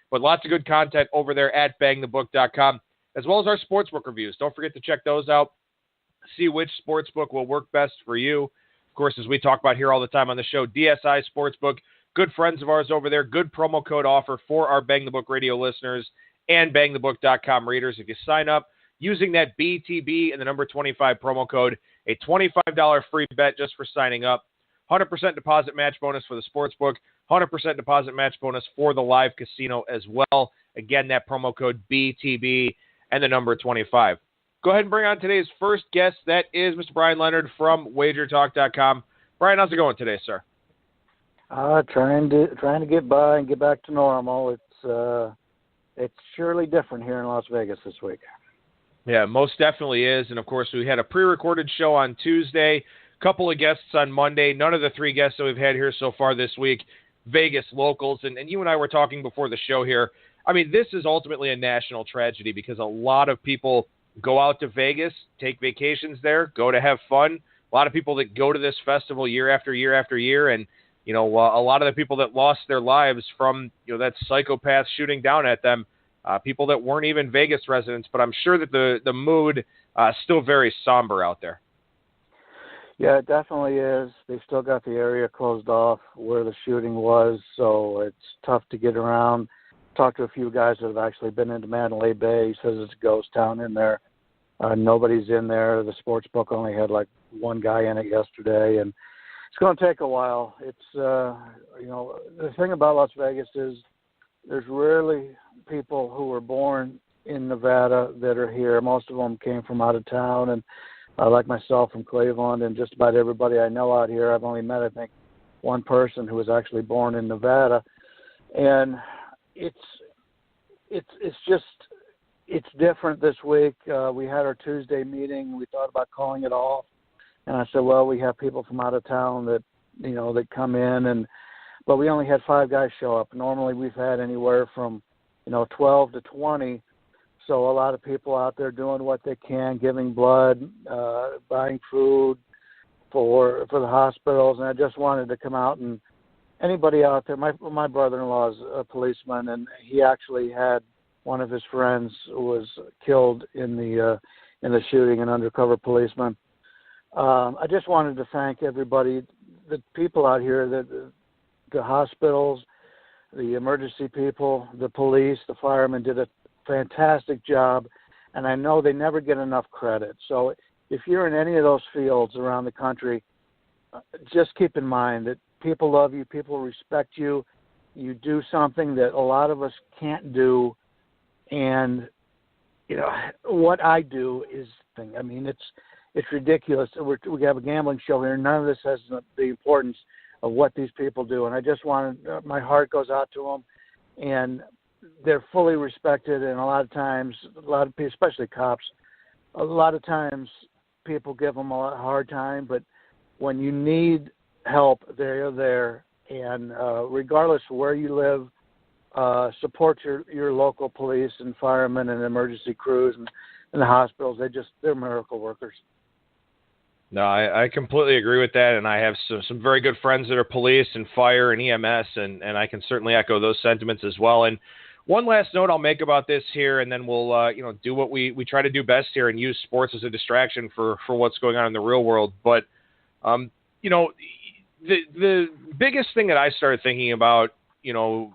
But lots of good content over there at BangTheBook.com, as well as our sportsbook reviews. Don't forget to check those out. See which sportsbook will work best for you. Of course, as we talk about here all the time on the show, DSI Sportsbook, good friends of ours over there, good promo code offer for our Bang the Book radio listeners and BangTheBook.com readers. If you sign up using that BTB and the number 25 promo code, a $25 free bet just for signing up, 100% deposit match bonus for the sportsbook, 100% deposit match bonus for the live casino as well. Again, that promo code BTB and the number 25. Go ahead and bring on today's first guest. That is Mr. Bryan Leonard from WagerTalk.com. Bryan, how's it going today, sir? Trying to get by and get back to normal. It's surely different here in Las Vegas this week. Yeah, most definitely is. And, of course, we had a pre-recorded show on Tuesday, a couple of guests on Monday. None of the three guests that we've had here so far this week, Vegas locals. And you and I were talking before the show here. I mean, this is ultimately a national tragedy because a lot of people go out to Vegas, take vacations there, go to have fun. A lot of people that go to this festival year after year after year. And, you know, a lot of the people that lost their lives from, you know, that psychopath shooting down at them, people that weren't even Vegas residents. But I'm sure that the mood still very somber out there. Yeah, it definitely is. They've still got the area closed off where the shooting was, so it's tough to get around. Talked to a few guys that have actually been into Mandalay Bay. He says it's a ghost town in there. Nobody's in there. The sports book only had like one guy in it yesterday, and it's going to take a while. It's, you know, the thing about Las Vegas is there's rarely people who were born in Nevada that are here. Most of them came from out of town, and like myself from Cleveland, and just about everybody I know out here. I've only met, I think, one person who was actually born in Nevada, and it's different this week. We had our Tuesday meeting. We thought about calling it off, and I said, well, we have people from out of town that, you know, that come in, but we only had 5 guys show up. Normally we've had anywhere from, you know, 12 to 20. So a lot of people out there doing what they can, giving blood, buying food for the hospitals. And I just wanted to come out, and anybody out there, my brother-in-law is a policeman, and he actually had one of his friends who was killed in the shooting, an undercover policeman. I just wanted to thank everybody, the people out here, the hospitals, the emergency people, the police, the firemen did a fantastic job, and I know they never get enough credit. So if you're in any of those fields around the country, just keep in mind that people love you, people respect you. You do something that a lot of us can't do, and you know what I do is thing. I mean, it's ridiculous. We have a gambling show here. None of this has the importance of what these people do, and I just wanted my heart goes out to them, and they're fully respected. And a lot of times, people, especially cops, a lot of times people give them a hard time, but when you need help, they're there. And regardless of where you live, support your local police and firemen and emergency crews and the hospitals. They're miracle workers. No, I completely agree with that, and I have some very good friends that are police and fire and EMS, and I can certainly echo those sentiments as well. And one last note I'll make about this here, and then we'll do what we try to do best here and use sports as a distraction for what's going on in the real world. But the biggest thing that I started thinking about,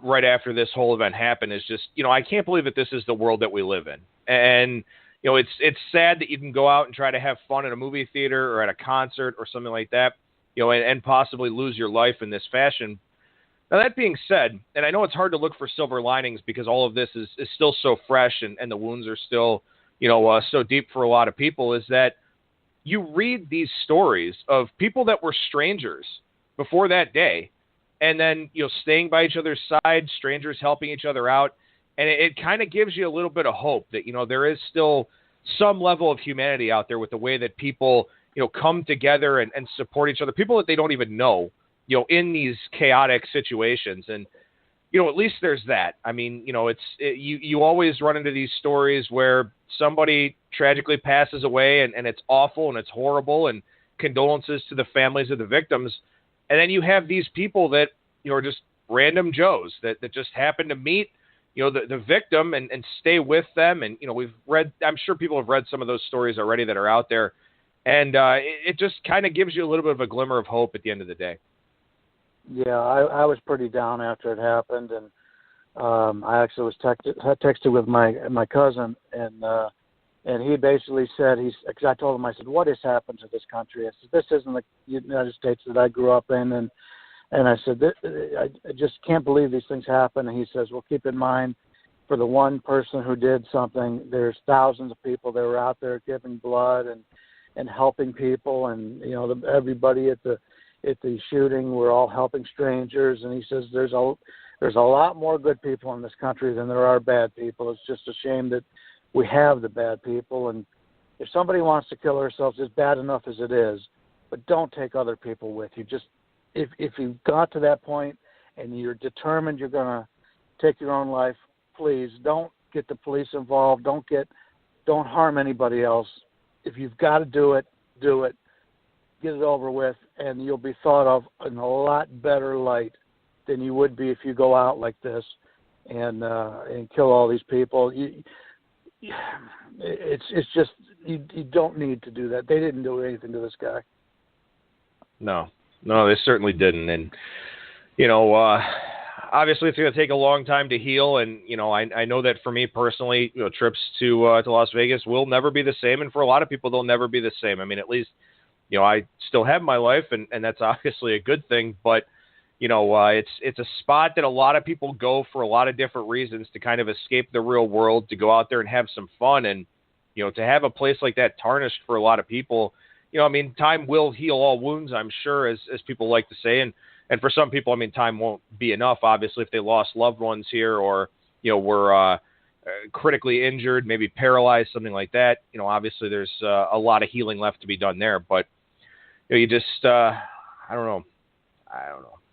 right after this whole event happened is just, I can't believe that this is the world that we live in. And it's sad that you can go out and try to have fun at a movie theater or at a concert or something like that, and possibly lose your life in this fashion. Now, that being said, and I know it's hard to look for silver linings because all of this is still so fresh and the wounds are still, so deep for a lot of people, is that you read these stories of people that were strangers before that day and then, staying by each other's side, strangers helping each other out. And it kind of gives you a little bit of hope that, there is still some level of humanity out there with the way that people, come together and support each other, people that they don't even know, in these chaotic situations. And, at least there's that. I mean, you always run into these stories where somebody tragically passes away and it's awful and it's horrible, and condolences to the families of the victims. And then you have these people that, are just random Joes that just happen to meet, the victim and stay with them. And, I'm sure people have read some of those stories already that are out there. And it just kind of gives you a little bit of a glimmer of hope at the end of the day. Yeah, I was pretty down after it happened, and I actually was texted with my cousin, and he basically said, because I told him, I said, what has happened to this country? I said, this isn't the United States that I grew up in, and I said, I just can't believe these things happen. And he says, well, keep in mind, for the one person who did something, there's thousands of people that were out there giving blood and helping people, and everybody at the shooting, we're all helping strangers. And he says there's a lot more good people in this country than there are bad people. It's just a shame that we have the bad people. And if somebody wants to kill themselves, it's bad enough as it is, but don't take other people with you. Just if you've got to that point and you're determined you're going to take your own life, please don't get the police involved. Don't harm anybody else. If you've got to do it, do it. Get it over with, and you'll be thought of in a lot better light than you would be if you go out like this and kill all these people. It's just you don't need to do that. They didn't do anything to this guy. No, they certainly didn't. And obviously it's going to take a long time to heal. And I know that for me personally, trips to Las Vegas will never be the same, and for a lot of people, they'll never be the same. I mean, at least. I still have my life, and that's obviously a good thing. But, it's a spot that a lot of people go for a lot of different reasons to kind of escape the real world, to go out there and have some fun. And, to have a place like that tarnished for a lot of people, time will heal all wounds, I'm sure, as people like to say. And for some people, time won't be enough, obviously, if they lost loved ones here or, were critically injured, maybe paralyzed, something like that. Obviously there's a lot of healing left to be done there, but you just, I don't know.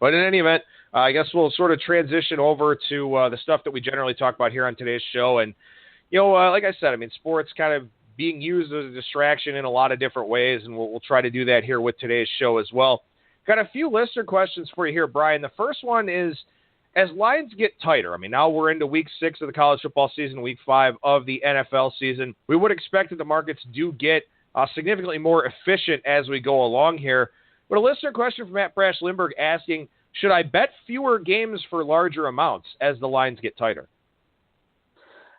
But in any event, I guess we'll sort of transition over to the stuff that we generally talk about here on today's show. And, like I said, sports kind of being used as a distraction in a lot of different ways, and we'll try to do that here with today's show as well. Got a few listener questions for you here, Brian. The first one is, as lines get tighter, now we're into week 6 of the college football season, week 5 of the NFL season, we would expect that the markets do get significantly more efficient as we go along here. But a listener question from Matt Brash Lindbergh asking, should I bet fewer games for larger amounts as the lines get tighter?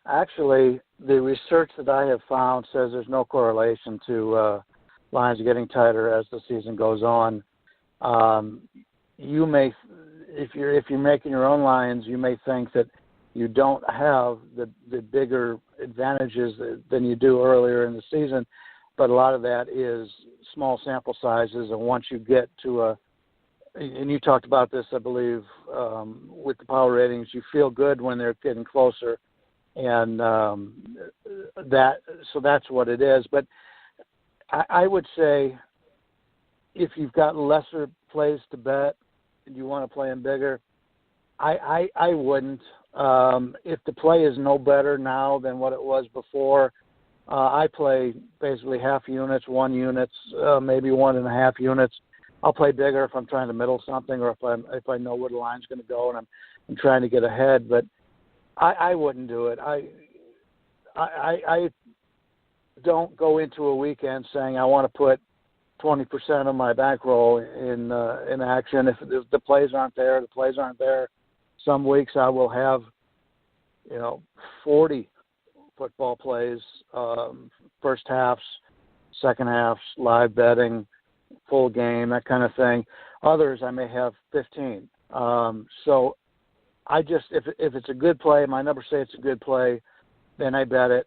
Actually, the research that I have found says there's no correlation to lines getting tighter as the season goes on. You may, if you're making your own lines, you may think that you don't have the bigger advantages than you do earlier in the season, but a lot of that is small sample sizes. And once you get to and you talked about this, I believe, with the power ratings, you feel good when they're getting closer, and that's what it is. But I would say if you've got lesser plays to bet and you want to play them bigger, I wouldn't. If the play is no better now than what it was before, I play basically half units, 1 units, maybe 1.5 units. I'll play bigger if I'm trying to middle something, or if I know where the line's going to go and I'm trying to get ahead. But I wouldn't do it. I don't go into a weekend saying I want to put 20% of my bankroll in action. If the plays aren't there, the plays aren't there. Some weeks I will have, 40 football plays, first halves, second halves, live betting, full game, that kind of thing. Others I may have 15. So I just, if it's a good play, my numbers say it's a good play, then I bet it.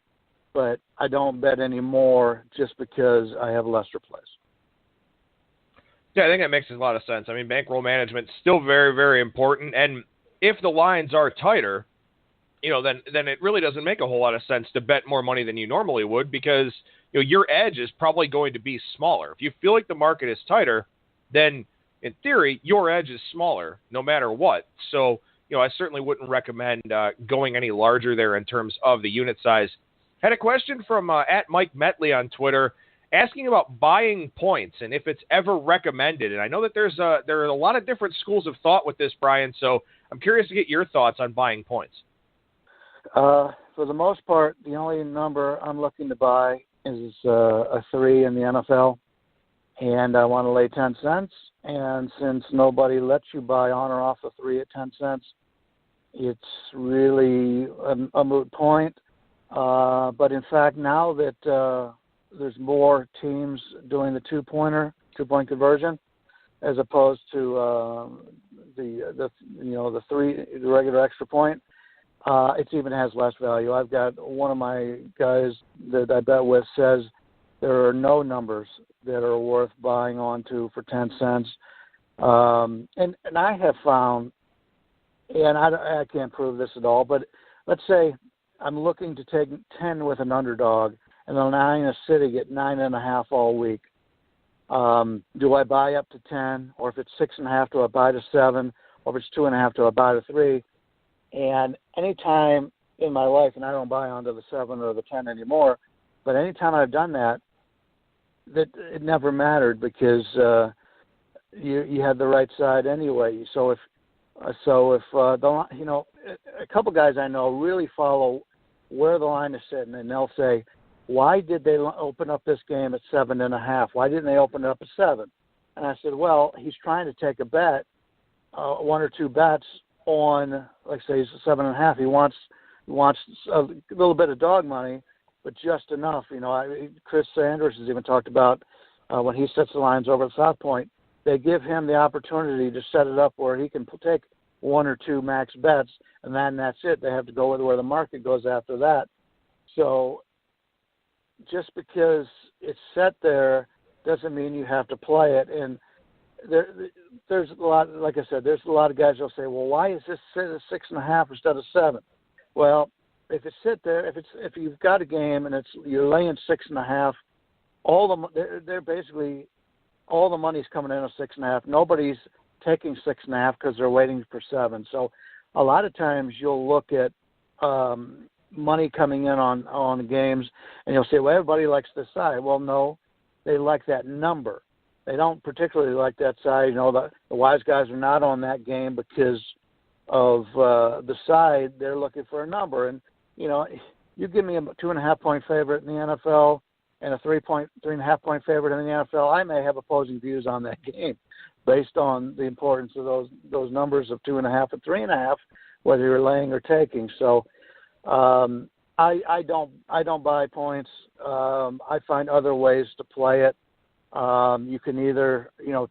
But I don't bet any more just because I have lesser plays. Yeah, I think that makes a lot of sense. Bankroll management is still very, very important. And if the lines are tighter, then it really doesn't make a whole lot of sense to bet more money than you normally would, because your edge is probably going to be smaller. If you feel like the market is tighter, then in theory your edge is smaller no matter what. So I certainly wouldn't recommend going any larger there in terms of the unit size. Had a question from at Mike Metley on Twitter asking about buying points and if it's ever recommended. And I know that there are a lot of different schools of thought with this, Brian. So I'm curious to get your thoughts on buying points. For the most part, the only number I'm looking to buy is a 3 in the NFL, and I want to lay 10 cents. And since nobody lets you buy on or off a 3 at 10 cents, it's really a moot point. But in fact, now that there's more teams doing the two-point conversion, as opposed to the regular extra point, it even has less value. I've got one of my guys that I bet with says there are no numbers that are worth buying onto for 10 cents. And I have found, and I can't prove this at all, but let's say I'm looking to take 10 with an underdog, and the line is sitting at 9.5 all week. Do I buy up to 10, or if it's 6.5, do I buy to 7, or if it's 2.5, do I buy to 3? And any time in my life, and I don't buy onto the 7 or the 10 anymore, but any time I've done that it never mattered because you had the right side anyway. So if a couple guys I know really follow where the line is sitting, and they'll say, why did they open up this game at 7.5? Why didn't they open it up at 7? And I said, well, he's trying to take a bet, one or two bets on, like say, he's 7.5. He wants a little bit of dog money, but just enough. Chris Sanders has even talked about when he sets the lines over at South Point, they give him the opportunity to set it up where he can take one or two max bets, and then that's it. They have to go with where the market goes after that. So just because it's set there doesn't mean you have to play it. And there's a lot, like I said, there's a lot of guys who'll say, well, why is this set at 6.5 instead of 7? Well, if it's sit there, if you've got a game and you're laying 6.5, they're basically all the money's coming in at 6.5. Nobody's taking 6.5 because they're waiting for 7. So a lot of times you'll look at money coming in on games, and you'll say, well, everybody likes this side. Well, no, they like that number. They don't particularly like that side. The wise guys are not on that game because of the side. They're looking for a number. And, you give me a 2.5-point favorite in the NFL and a 3.5-point favorite in the NFL, I may have opposing views on that game based on the importance of those numbers of 2.5 and 3.5, whether you're laying or taking. So I don't buy points. I find other ways to play it. You can either,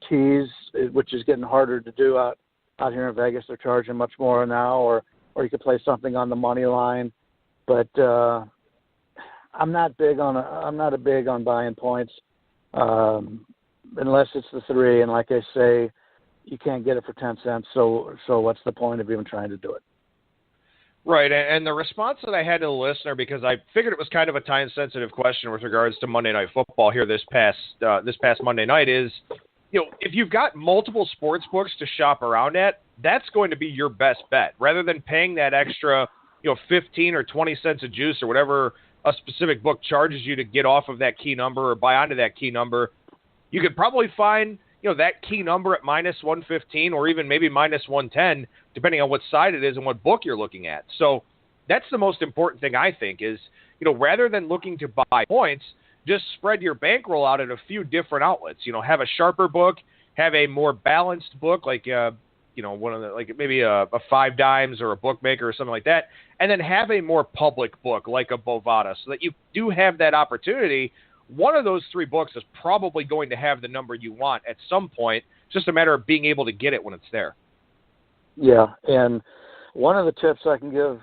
tease, which is getting harder to do out here in Vegas. They're charging much more now, or you could play something on the money line. But I'm not big on buying points unless it's the 3. And like I say, you can't get it for 10 cents. So what's the point of even trying to do it? Right, and the response that I had to the listener, because I figured it was kind of a time-sensitive question with regards to Monday Night Football here this past Monday night, is, if you've got multiple sports books to shop around at, that's going to be your best bet, rather than paying that extra, 15 or 20 cents a juice or whatever a specific book charges you to get off of that key number or buy onto that key number. You could probably find that key number at minus 115 or even maybe minus 110, depending on what side it is and what book you're looking at. So that's the most important thing, I think, is, rather than looking to buy points, just spread your bankroll out at a few different outlets. Have a sharper book, have a more balanced book, like, one of the, like maybe a Five Dimes or a Bookmaker or something like that, and then have a more public book like a Bovada, so that you do have that opportunity. One of those 3 books is probably going to have the number you want at some point. It's just a matter of being able to get it when it's there. Yeah, and one of the tips I can give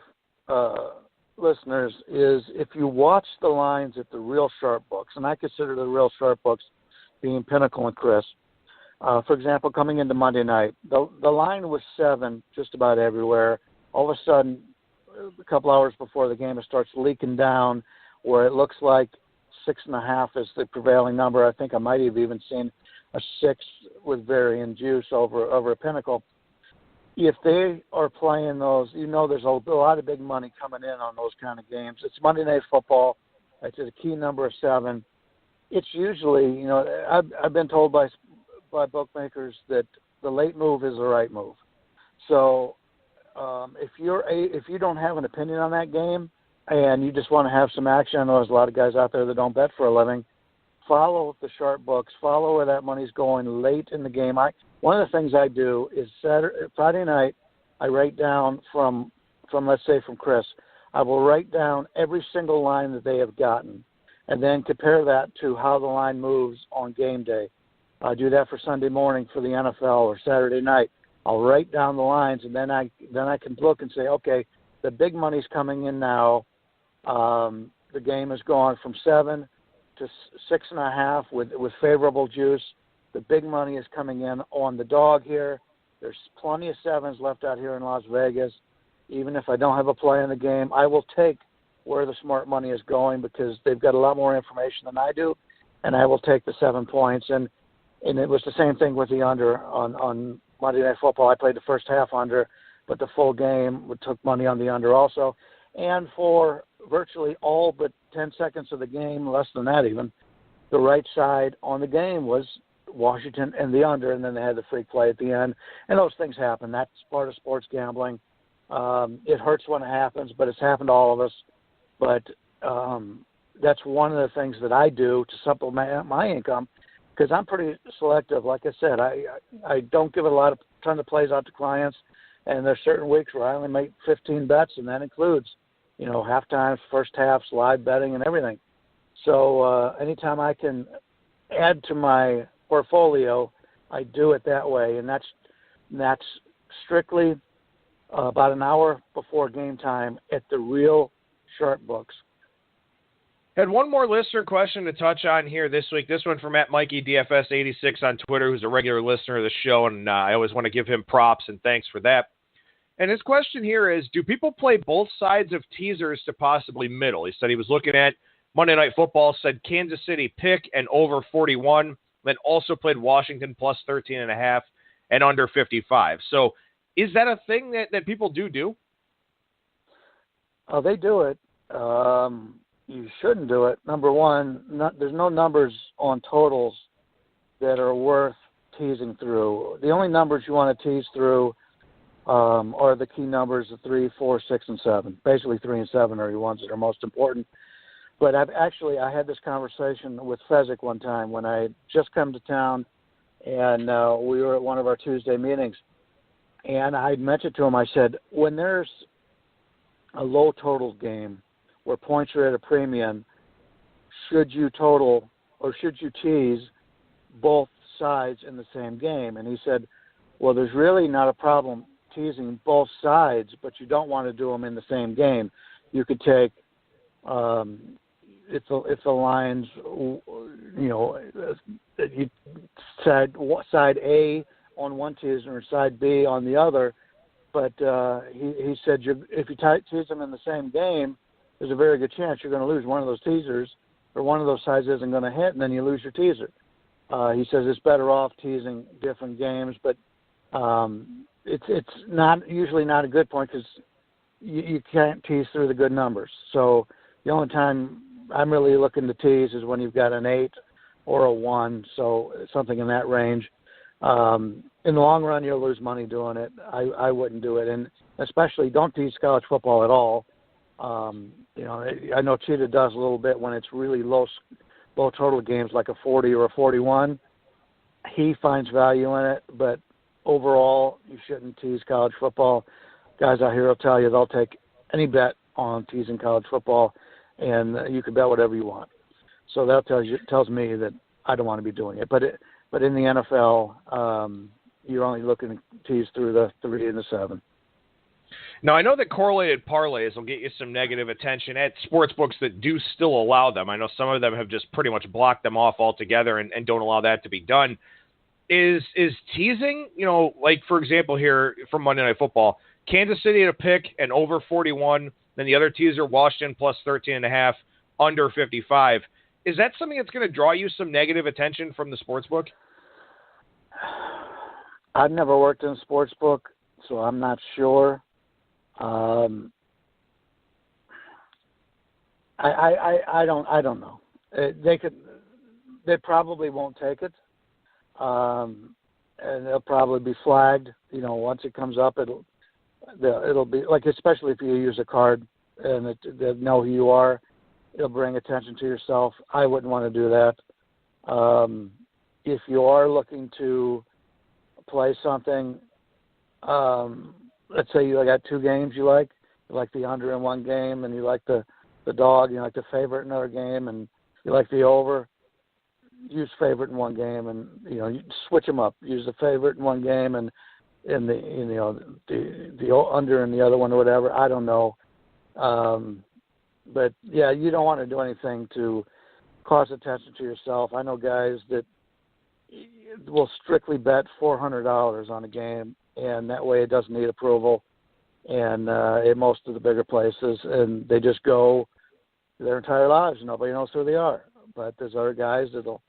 listeners is if you watch the lines at the real sharp books, and I consider the real sharp books being Pinnacle and Chris. For example, coming into Monday night, the line was 7 just about everywhere. All of a sudden, a couple hours before the game, it starts leaking down where it looks like 6.5 is the prevailing number. I think I might have even seen a 6 with varying juice over a Pinnacle. If they are playing those, there's a lot of big money coming in on those kind of games. It's Monday Night Football. It's a key number of 7. It's usually, I've been told by bookmakers that the late move is the right move. So if you don't have an opinion on that game and you just want to have some action, I know there's a lot of guys out there that don't bet for a living. Follow the sharp books. Follow where that money's going late in the game. One of the things I do is Friday night, I write down from let's say from Chris, I will write down every single line that they have gotten, and then compare that to how the line moves on game day. I do that for Sunday morning for the NFL or Saturday night. I'll write down the lines, and then I can look and say, okay, the big money's coming in now. The game has gone from 7 to 6.5 with favorable juice. The big money is coming in on the dog here. There's plenty of 7s left out here in Las Vegas. Even if I don't have a play in the game, I will take where the smart money is going because they've got a lot more information than I do, and I will take the 7 points. And it was the same thing with the under on Monday Night Football. I played the first half under, but the full game took money on the under also. And for virtually all but 10 seconds of the game, less than that even, the right side on the game was Washington and the under, and then they had the free play at the end. And those things happen. That's part of sports gambling. It hurts when it happens, but it's happened to all of us. But that's one of the things that I do to supplement my income because I'm pretty selective. Like I said, I don't give a ton of plays out to clients, and there's certain weeks where I only make 15 bets, and that includes, halftime, first halves, live betting, and everything. So anytime I can add to my portfolio, I do it that way, and that's strictly about an hour before game time at the real sharp books. Had one more listener question to touch on here this week. This one from @MikeyDFS86 on Twitter, who's a regular listener of the show, and I always want to give him props and thanks for that. And his question here is, do people play both sides of teasers to possibly middle? He said he was looking at Monday Night Football, said Kansas City pick and over 41, then also played Washington plus 13.5 and under 55. So is that a thing that people do? They do it. You shouldn't do it. Number one, there's no numbers on totals that are worth teasing through. The only numbers you want to tease through are the key numbers of 3, 4, 6, and 7. Basically, 3 and 7 are the ones that are most important. But I had this conversation with Fezzik one time when I had just come to town, and we were at one of our Tuesday meetings. And I mentioned to him, I said, when there's a low total game where points are at a premium, should you total or should you tease both sides in the same game? And he said, well, there's really not a problem teasing both sides, but you don't want to do them in the same game. You could take if the lines, you side A on one teaser or side B on the other, but he said if you tease them in the same game, there's a very good chance you're going to lose one of those teasers, or one of those sides isn't going to hit, and then you lose your teaser. He says it's better off teasing different games, but it's usually not a good point because you can't tease through the good numbers. So the only time I'm really looking to tease is when you've got an 8 or a 1, so something in that range. In the long run, you'll lose money doing it. I wouldn't do it, and especially don't tease college football at all. I know Cheetah does a little bit when it's really low total games like a 40 or a 41. He finds value in it, but overall, you shouldn't tease college football. Guys out here will tell you they'll take any bet on teasing college football, and you can bet whatever you want. So that tells me that I don't want to be doing it. But in the NFL, you're only looking to tease through the 3 and the 7. Now, I know that correlated parlays will get you some negative attention at sports books that do still allow them. I know some of them have just pretty much blocked them off altogether and don't allow that to be done. Is teasing, like, for example, here from Monday Night Football, Kansas City at a pick and over 41, then the other teaser, Washington plus 13.5, under 55. Is that something that's going to draw you some negative attention from the sports book? I've never worked in a sports book, so I'm not sure. I don't know. They probably won't take it, and they'll probably be flagged. Once it comes up, it'll be like, especially if you use a card and they know who you are, it'll bring attention to yourself. I wouldn't want to do that. If you are looking to play something, let's say you got two games you like the under in one game, and you like the dog, you like the favorite in another game, and you like the over, use favorite in one game, and you switch them up. Use the favorite in one game and the under in the other one or whatever. I don't know, but yeah, you don't want to do anything to cause attention to yourself. I know guys that will strictly bet $400 on a game, and that way it doesn't need approval. And in most of the bigger places, and they just go their entire lives. Nobody knows who they are. But there's other guys that'll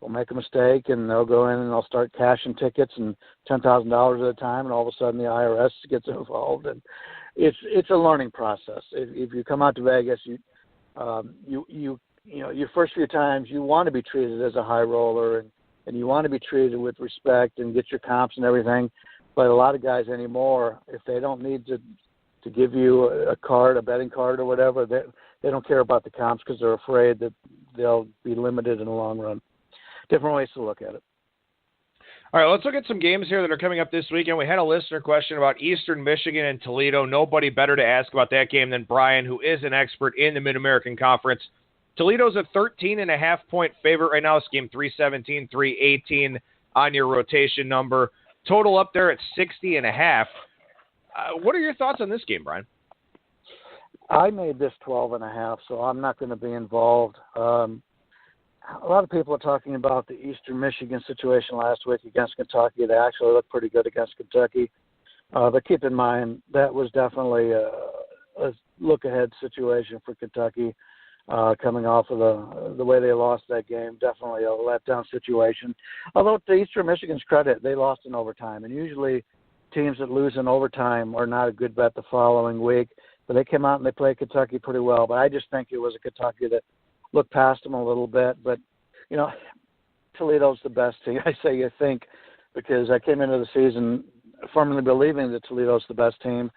make a mistake, and they'll go in and they'll start cashing tickets and $10,000 at a time, and all of a sudden the IRS gets involved. And it's a learning process. If you come out to Vegas, your first few times you want to be treated as a high roller, and you want to be treated with respect and get your comps and everything. But a lot of guys anymore, if they don't need to give you a betting card or whatever, they don't care about the comps because they're afraid that they'll be limited in the long run. Different ways to look at it. All right, let's look at some games here that are coming up this weekend. We had a listener question about Eastern Michigan and Toledo. Nobody better to ask about that game than Bryan, who is an expert in the Mid-American Conference. Toledo's a 13.5-point favorite right now. It's game 317, 318 on your rotation number. Total up there at 60.5. What are your thoughts on this game, Bryan? I made this 12.5, so I'm not going to be involved. A lot of people are talking about the Eastern Michigan situation last week against Kentucky. They actually looked pretty good against Kentucky. But keep in mind, that was definitely a look-ahead situation for Kentucky. Coming off of the way they lost that game, definitely a letdown situation. Although to Eastern Michigan's credit, they lost in overtime, and usually teams that lose in overtime are not a good bet the following week. But they came out and they played Kentucky pretty well. But I just think it was a Kentucky that looked past them a little bit. But Toledo's the best team. I say you think because I came into the season firmly believing that Toledo's the best team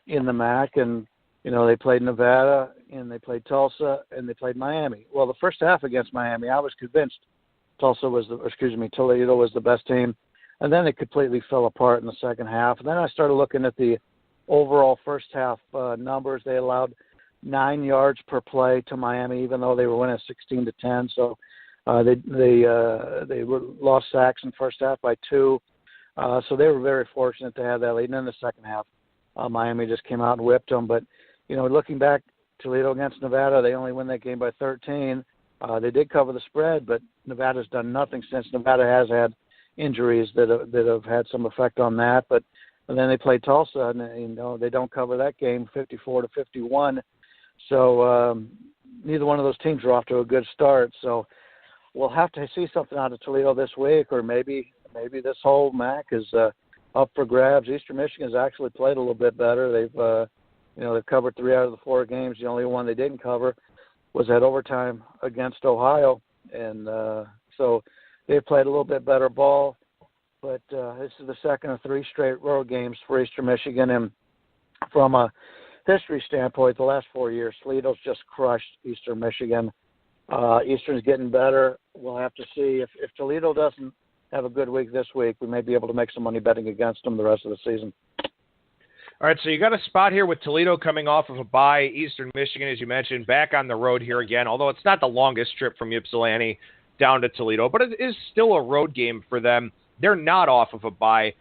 in the MAC, and they played Nevada, and they played Tulsa, and they played Miami. Well, the first half against Miami, I was convinced Toledo was the best team. And then it completely fell apart in the second half. And then I started looking at the overall first half numbers. They allowed 9 yards per play to Miami, even though they were winning 16-10. So they lost sacks in the first half by 2. So they were very fortunate to have that lead. And then the second half, Miami just came out and whipped them. But looking back, Toledo against Nevada, they only win that game by 13. They did cover the spread, but Nevada's done nothing since. Nevada has had injuries that have had some effect on that. And then they played Tulsa, and they don't cover that game, 54-51. So neither one of those teams are off to a good start. So we'll have to see something out of Toledo this week, or maybe this whole MAC is up for grabs. Eastern Michigan has actually played a little bit better. They've covered 3 out of the 4 games. The only one they didn't cover was that overtime against Ohio. And so they've played a little bit better ball. But this is the second of 3 straight road games for Eastern Michigan. And from a history standpoint, the last 4 years, Toledo's just crushed Eastern Michigan. Eastern's getting better. We'll have to see. If Toledo doesn't have a good week this week, we may be able to make some money betting against them the rest of the season. All right, so you got a spot here with Toledo coming off of a bye. Eastern Michigan, as you mentioned, back on the road here again, although it's not the longest trip from Ypsilanti down to Toledo, but it is still a road game for them. They're not off of a bye.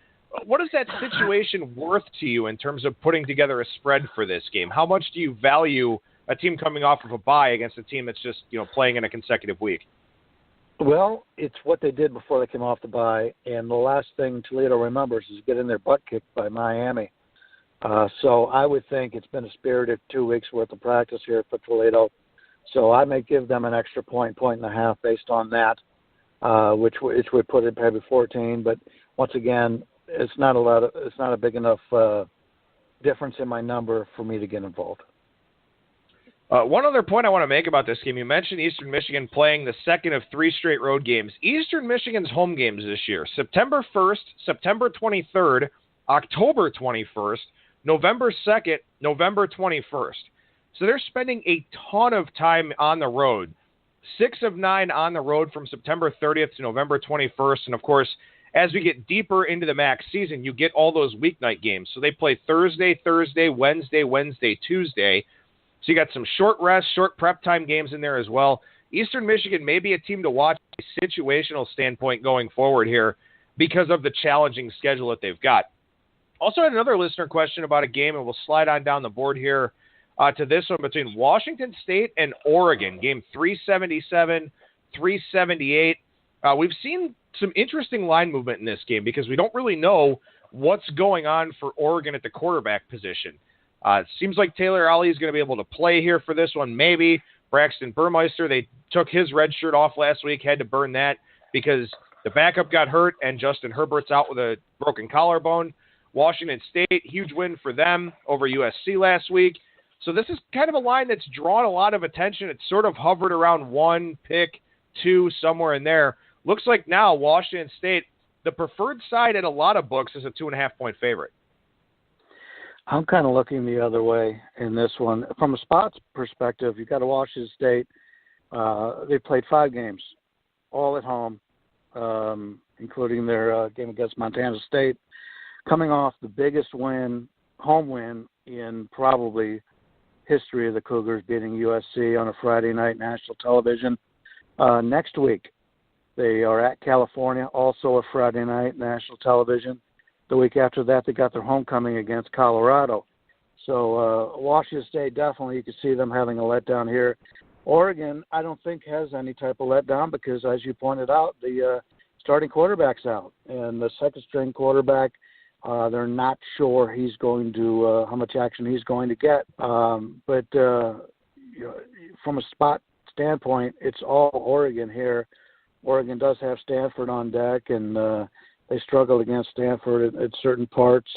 What is that situation worth to you in terms of putting together a spread for this game? How much do you value a team coming off of a bye against a team that's just playing in a consecutive week? Well, it's what they did before they came off the bye, and the last thing Toledo remembers is getting their butt kicked by Miami. So I would think it's been a spirited 2 weeks worth of practice here for Toledo. So I may give them an extra point and a half based on that, which would put it maybe 14. But once again, it's not a big enough difference in my number for me to get involved. One other point I want to make about this game, you mentioned Eastern Michigan playing the second of 3 straight road games. Eastern Michigan's home games this year, September 1st, September 23rd, October 21st, November 2nd, November 21st. So they're spending a ton of time on the road. 6 of 9 on the road from September 30th to November 21st. And, of course, as we get deeper into the MAC season, you get all those weeknight games. So they play Thursday, Wednesday, Tuesday. So you got some short rest, short prep time games in there as well. Eastern Michigan may be a team to watch from a situational standpoint going forward here because of the challenging schedule that they've got. Also had another listener question about a game, and we'll slide on down the board here to this one between Washington State and Oregon, game 377, 378. We've seen some interesting line movement in this game because we don't really know what's going on for Oregon at the quarterback position. It seems like Taylor Ollie is going to be able to play here for this one, maybe. Braxton Burmeister, they took his red shirt off last week, had to burn that because the backup got hurt and Justin Herbert's out with a broken collarbone. Washington State, huge win for them over USC last week. So this is kind of a line that's drawn a lot of attention. It's sort of hovered around 1 pick, 2, somewhere in there. Looks like now Washington State, the preferred side at a lot of books, is a 2.5-point favorite. I'm kind of looking the other way in this one. From a spots perspective, you've got to Washington State. They played 5 games, all at home, including their game against Montana State, coming off the biggest win, home win in probably history of the Cougars, beating USC on a Friday night national television. Next week, they are at California, also a Friday night national television. The week after that, they got their homecoming against Colorado. So Washington State, definitely you can see them having a letdown here. Oregon, I don't think has any type of letdown because, as you pointed out, the starting quarterback's out. And the second-string quarterback, they're not sure he's going to how much action he's going to get. But from a spot standpoint, it's all Oregon here. Oregon does have Stanford on deck, and they struggled against Stanford at certain parts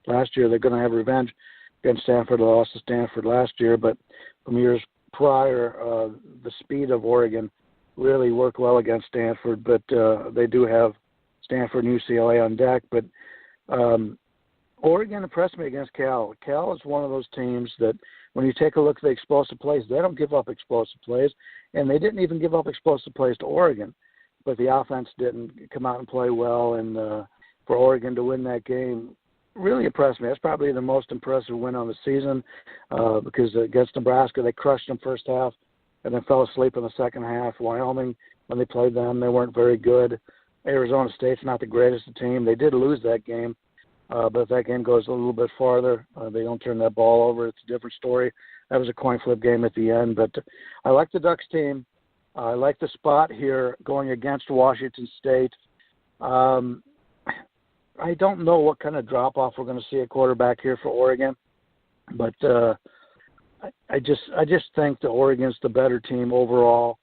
last year. They're going to have revenge against Stanford. They lost to Stanford last year, but from years prior, the speed of Oregon really worked well against Stanford. But they do have Stanford and UCLA on deck. But Oregon impressed me against Cal. Cal is one of those teams that when you take a look at the explosive plays, they don't give up explosive plays, and they didn't even give up explosive plays to Oregon. But the offense didn't come out and play well, and for Oregon to win that game really impressed me. That's probably the most impressive win on the season because against Nebraska, they crushed them first half and then fell asleep in the second half. Wyoming, when they played them, they weren't very good. Arizona State's not the greatest team. They did lose that game, but if that game goes a little bit farther, they don't turn that ball over. It's a different story. That was a coin flip game at the end, but I like the Ducks team. I like the spot here going against Washington State. I don't know what kind of drop-off we're going to see at quarterback here for Oregon, but I just think that Oregon's the better team overall,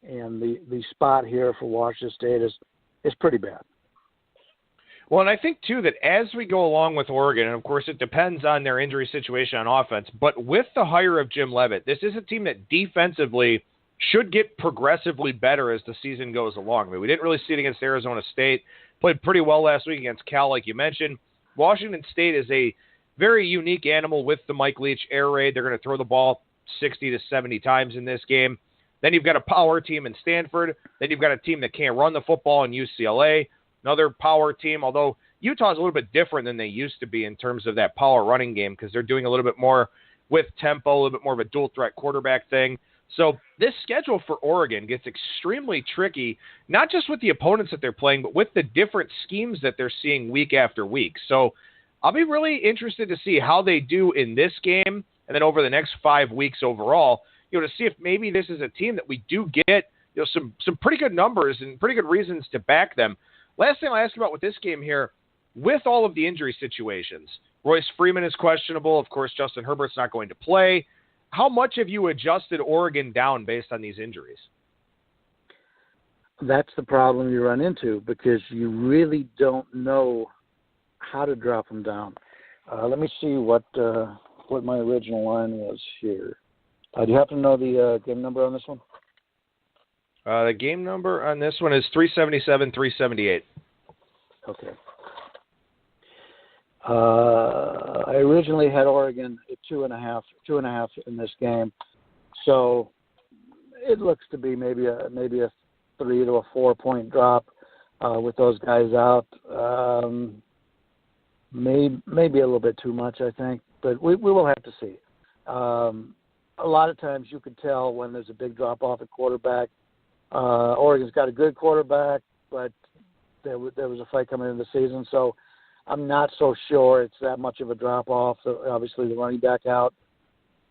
and the spot here for Washington State is pretty bad. Well, and I think, too, that as we go along with Oregon, and, of course, it depends on their injury situation on offense, but with the hire of Jim Leavitt, this is a team that defensively should get progressively better as the season goes along. I mean, we didn't really see it against Arizona State. Played pretty well last week against Cal, like you mentioned. Washington State is a very unique animal with the Mike Leach air raid. They're going to throw the ball 60 to 70 times in this game. Then you've got a power team in Stanford. Then you've got a team that can't run the football in UCLA. Another power team, although Utah's a little bit different than they used to be in terms of that power running game because they're doing a little bit more with tempo, a little bit more of a dual-threat quarterback thing. So this schedule for Oregon gets extremely tricky, not just with the opponents that they're playing, but with the different schemes that they're seeing week after week. So I'll be really interested to see how they do in this game and then over the next 5 weeks overall, to see if maybe this is a team that we do get some pretty good numbers and pretty good reasons to back them. Last thing I'll ask you about with this game here, with all of the injury situations, Royce Freeman is questionable. Of course, Justin Herbert's not going to play. How much have you adjusted Oregon down based on these injuries? That's the problem you run into because you really don't know how to drop them down. Let me see what my original line was here. Do you happen to know the game number on this one? The game number on this one is 377, 378. Okay. I originally had Oregon at 2.5 in this game. So it looks to be maybe a 3 to a 4 point drop with those guys out. Maybe a little bit too much, I think, but we will have to see. A lot of times you can tell when there's a big drop off at quarterback. Oregon's got a good quarterback, but there was a fight coming into the season, so I'm not so sure it's that much of a drop off. Obviously, the running back out.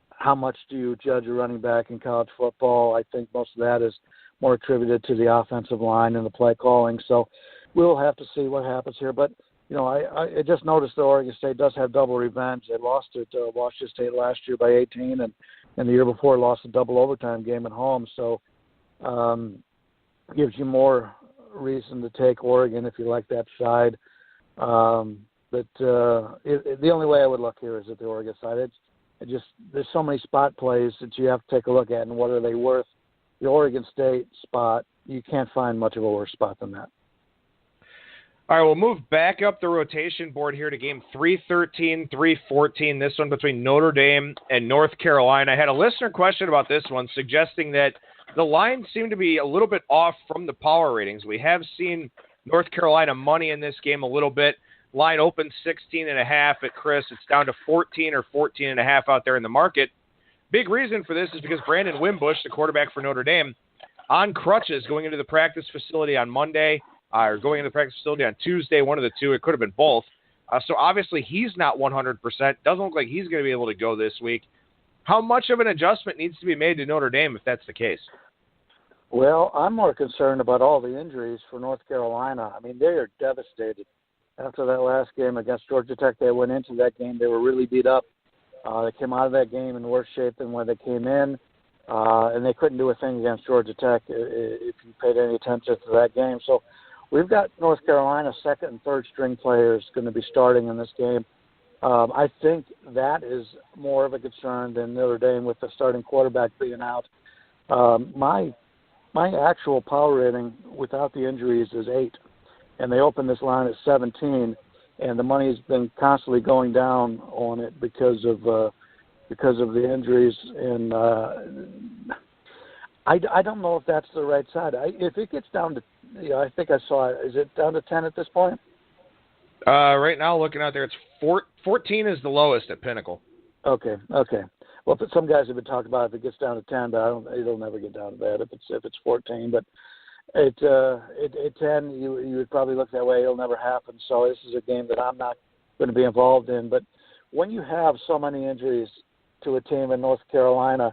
How much do you judge a running back in college football? I think most of that is more attributed to the offensive line and the play calling. So we'll have to see what happens here. But, you know, I just noticed that Oregon State does have double revenge. They lost it to Washington State last year by 18, and the year before lost a double overtime game at home. So gives you more reason to take Oregon if you like that side. But the only way I would look here is at the Oregon side. There's so many spot plays that you have to take a look at, and what are they worth? The Oregon State spot, you can't find much of a worse spot than that. All right, we'll move back up the rotation board here to game 313, 314, this one between Notre Dame and North Carolina. I had a listener question about this one, suggesting that the lines seem to be a little bit off from the power ratings. We have seen North Carolina money in this game a little bit. Line opened 16.5 at Chris. It's down to 14 or 14.5 out there in the market. Big reason for this is because Brandon Wimbush, the quarterback for Notre Dame, on crutches going into the practice facility on Monday, or going into the practice facility on Tuesday, one of the two. It could have been both. So obviously he's not 100%. Doesn't look like he's going to be able to go this week. How much of an adjustment needs to be made to Notre Dame if that's the case? Well, I'm more concerned about all the injuries for North Carolina. I mean, they are devastated. After that last game against Georgia Tech, they went into that game. They were really beat up. They came out of that game in worse shape than when they came in, and they couldn't do a thing against Georgia Tech if you paid any attention to that game. So we've got North Carolina second and third string players going to be starting in this game. I think that is more of a concern than Notre Dame with the starting quarterback being out. My actual power rating without the injuries is 8. And they opened this line at 17, and the money's been constantly going down on it because of the injuries. And I don't know if that's the right side. If it gets down to, I think I saw it. Is it down to 10 at this point? Right now, looking out there, it's 14 is the lowest at Pinnacle. Okay. Well, some guys have been talking about if it gets down to 10, but it'll never get down to that if it's 14. But at 10, you would probably look that way. It'll never happen. So this is a game that I'm not going to be involved in. But when you have so many injuries to a team in North Carolina,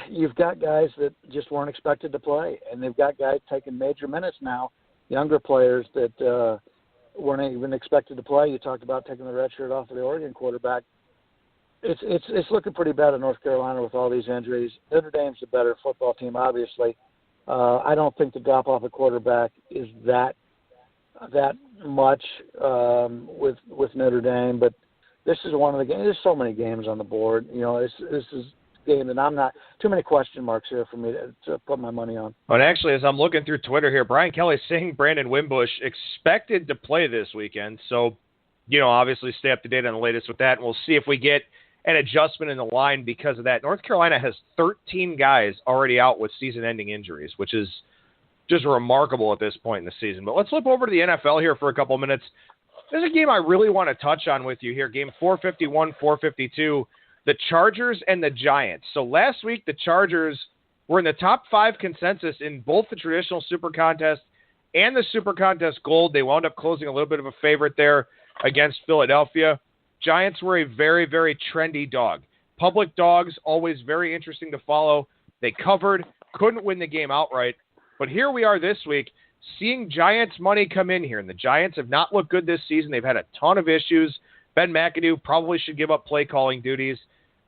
you've got guys that just weren't expected to play, and they've got guys taking major minutes now, younger players that weren't even expected to play. You talked about taking the red shirt off of the Oregon quarterback. It's looking pretty bad in North Carolina with all these injuries. Notre Dame's a better football team, obviously. I don't think the drop off at quarterback is that much with Notre Dame, but this is one of the games. There's so many games on the board. You know, this is a game that I'm not too many question marks here for me to put my money on. And actually, as I'm looking through Twitter here, Brian Kelly's saying Brandon Wimbush expected to play this weekend. So, obviously stay up to date on the latest with that, and we'll see if we get an adjustment in the line because of that. North Carolina has 13 guys already out with season-ending injuries, which is just remarkable at this point in the season. But let's flip over to the NFL here for a couple of minutes. There's a game I really want to touch on with you here, game 451, 452, the Chargers and the Giants. So last week, the Chargers were in the top 5 consensus in both the traditional Super Contest and the Super Contest Gold. They wound up closing a little bit of a favorite there against Philadelphia. Giants were a very, very trendy dog. Public dogs, always very interesting to follow. They covered, couldn't win the game outright. But here we are this week, seeing Giants money come in here. And the Giants have not looked good this season. They've had a ton of issues. Ben McAdoo probably should give up play calling duties.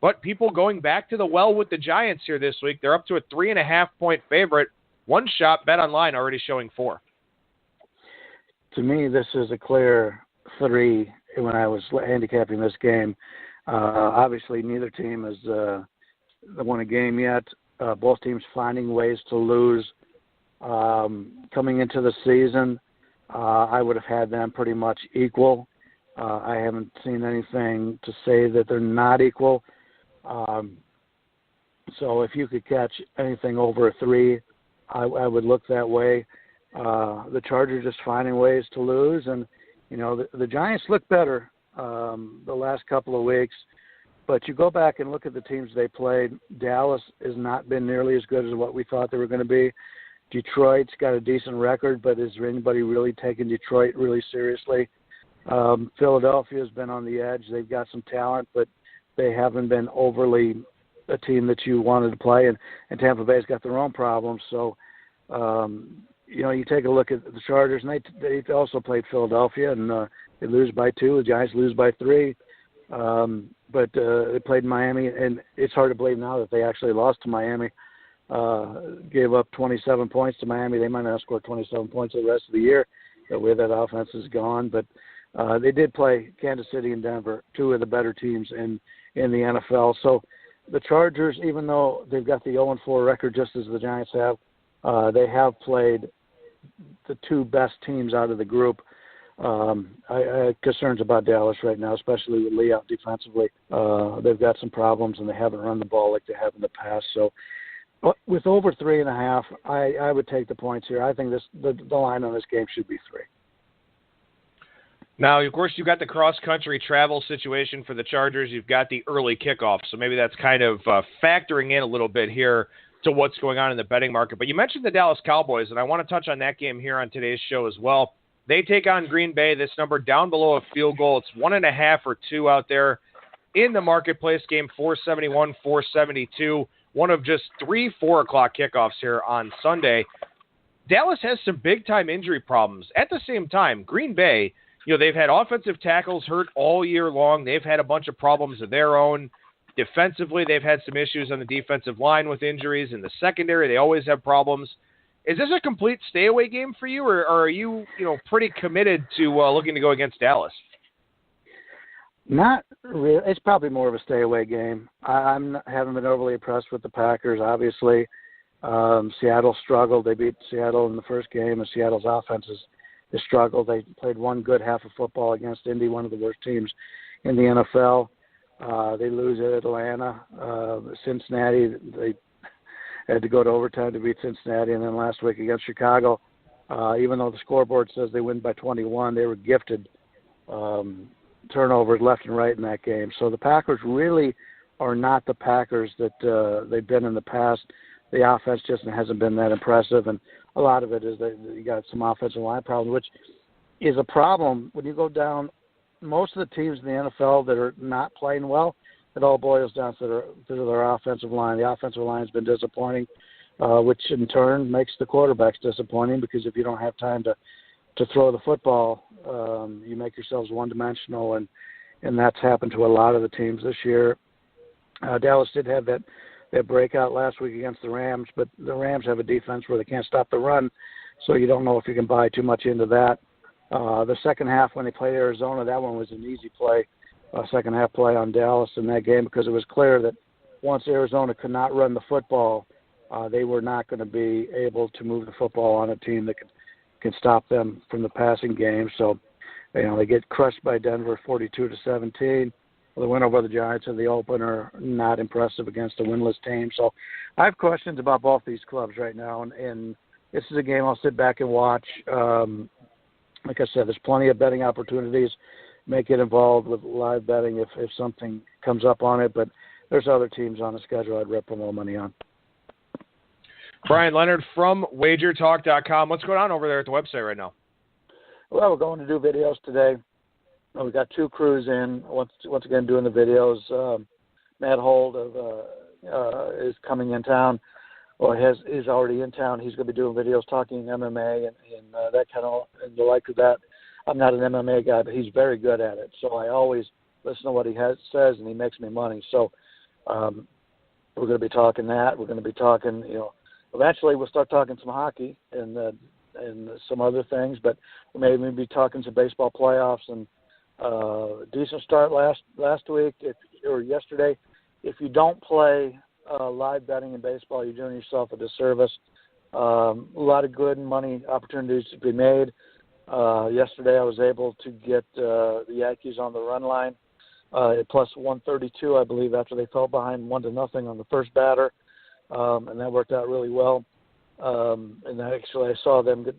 But people going back to the well with the Giants here this week. They're up to a 3.5-point favorite. One shot, Bet Online already showing 4. To me, this is a clear 3 when I was handicapping this game. Obviously, neither team has won a game yet. Both teams finding ways to lose. Coming into the season, I would have had them pretty much equal. I haven't seen anything to say that they're not equal. So if you could catch anything over a 3, I would look that way. The Chargers just finding ways to lose, and the Giants look better the last couple of weeks. But you go back and look at the teams they played. Dallas has not been nearly as good as what we thought they were going to be. Detroit's got a decent record, but is there anybody really taking Detroit really seriously? Philadelphia's been on the edge. They've got some talent, but they haven't been overly a team that you wanted to play. And Tampa Bay's got their own problems. So, you take a look at the Chargers, and they also played Philadelphia, and they lose by 2. The Giants lose by 3. But they played Miami, and it's hard to believe now that they actually lost to Miami. Gave up 27 points to Miami. They might not score 27 points the rest of the year, the way that offense is gone. But they did play Kansas City and Denver, 2 of the better teams in the NFL. So the Chargers, even though they've got the 0-4 record just as the Giants have, they have played the 2 best teams out of the group. I have concerns about Dallas right now, especially with Lee out defensively. They've got some problems, and they haven't run the ball like they have in the past. So with over 3.5, I would take the points here. I think the line on this game should be 3. Now, of course, you've got the cross-country travel situation for the Chargers. You've got the early kickoff, so maybe that's kind of factoring in a little bit here to what's going on in the betting market. But you mentioned the Dallas Cowboys, and I want to touch on that game here on today's show as well. They take on Green Bay. This number down below a field goal. It's 1.5 or 2 out there in the marketplace. Game 471, 472. One of just 3 4 o'clock kickoffs here on Sunday. Dallas has some big-time injury problems. At the same time, Green Bay, they've had offensive tackles hurt all year long. They've had a bunch of problems of their own. Defensively, they've had some issues on the defensive line with injuries. In the secondary, they always have problems. Is this a complete stay-away game for you, or are you, pretty committed to looking to go against Dallas? Not really. It's probably more of a stay-away game. I haven't been overly impressed with the Packers, obviously. Seattle struggled. They beat Seattle in the first game, and Seattle's offense has struggled. They played one good half of football against Indy, one of the worst teams in the NFL. They lose at Atlanta. Cincinnati, they had to go to overtime to beat Cincinnati, and then last week against Chicago, even though the scoreboard says they win by 21, they were gifted turnovers left and right in that game. So the Packers really are not the Packers that they've been in the past. The offense just hasn't been that impressive, and a lot of it is that you got some offensive line problems, which is a problem when you go down. Most of the teams in the NFL that are not playing well, it all boils down to their offensive line. The offensive line has been disappointing, which in turn makes the quarterbacks disappointing, because if you don't have time to throw the football, you make yourselves one-dimensional, and that's happened to a lot of the teams this year. Dallas did have that breakout last week against the Rams, but the Rams have a defense where they can't stop the run, so you don't know if you can buy too much into that. The second half when they played Arizona, that one was an easy play, second half play on Dallas in that game, because it was clear that once Arizona could not run the football, they were not going to be able to move the football on a team that can stop them from the passing game. So, they get crushed by Denver 42-17. The win over the Giants in the opener, not impressive against a winless team. So I have questions about both these clubs right now, and this is a game I'll sit back and watch. Like I said, there's plenty of betting opportunities. May get involved with live betting if something comes up on it, but there's other teams on the schedule I'd rip more money on. Bryan Leonard from WagerTalk.com. What's going on over there at the website right now? Well, we're going to do videos today. We've got 2 crews in, once again doing the videos. Matt Hold is coming in town, or is already in town. He's going to be doing videos talking MMA and that kind of, and the like of that. I'm not an MMA guy, but he's very good at it. So I always listen to what he says, and he makes me money. So we're going to be talking that. We're going to be talking, eventually we'll start talking some hockey and some other things, but we'll maybe be talking some baseball playoffs and decent start last week or yesterday. If you don't play live betting in baseball, you're doing yourself a disservice. A lot of good money opportunities to be made. Yesterday I was able to get the Yankees on the run line at plus 132, I believe, after they fell behind 1-0 on the first batter, and that worked out really well. And actually I saw them get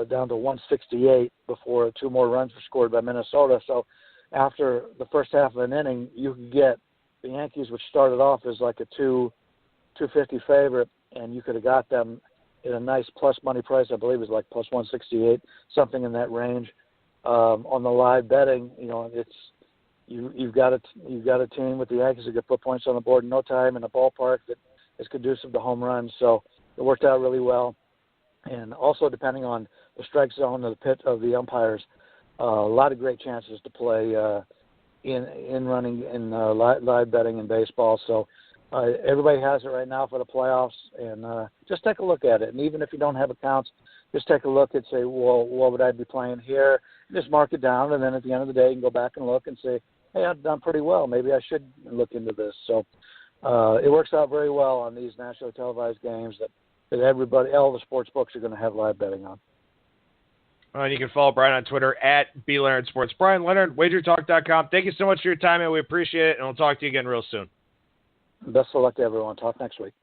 down to 168 before 2 more runs were scored by Minnesota. So after the first half of an inning, you could get the Yankees, which started off as like a 250 favorite, and you could have got them at a nice plus money price. I believe it was like plus 168, something in that range. On the live betting, it's you've got a team with the Yankees that could put points on the board in no time in a ballpark that is conducive to home runs. So it worked out really well. And also, depending on the strike zone of the pit of the umpires, a lot of great chances to play in running in live betting in baseball. So everybody has it right now for the playoffs, and just take a look at it. And even if you don't have accounts, just take a look and say, well, what would I be playing here? Just mark it down, and then at the end of the day, you can go back and look and say, hey, I've done pretty well. Maybe I should look into this. So it works out very well on these nationally televised games that everybody, all the sports books are going to have live betting on. And you can follow Bryan on Twitter at BLeonardSports. Bryan Leonard, WagerTalk.com. Thank you so much for your time, and we appreciate it, and we'll talk to you again real soon. Best of luck to everyone. Talk next week.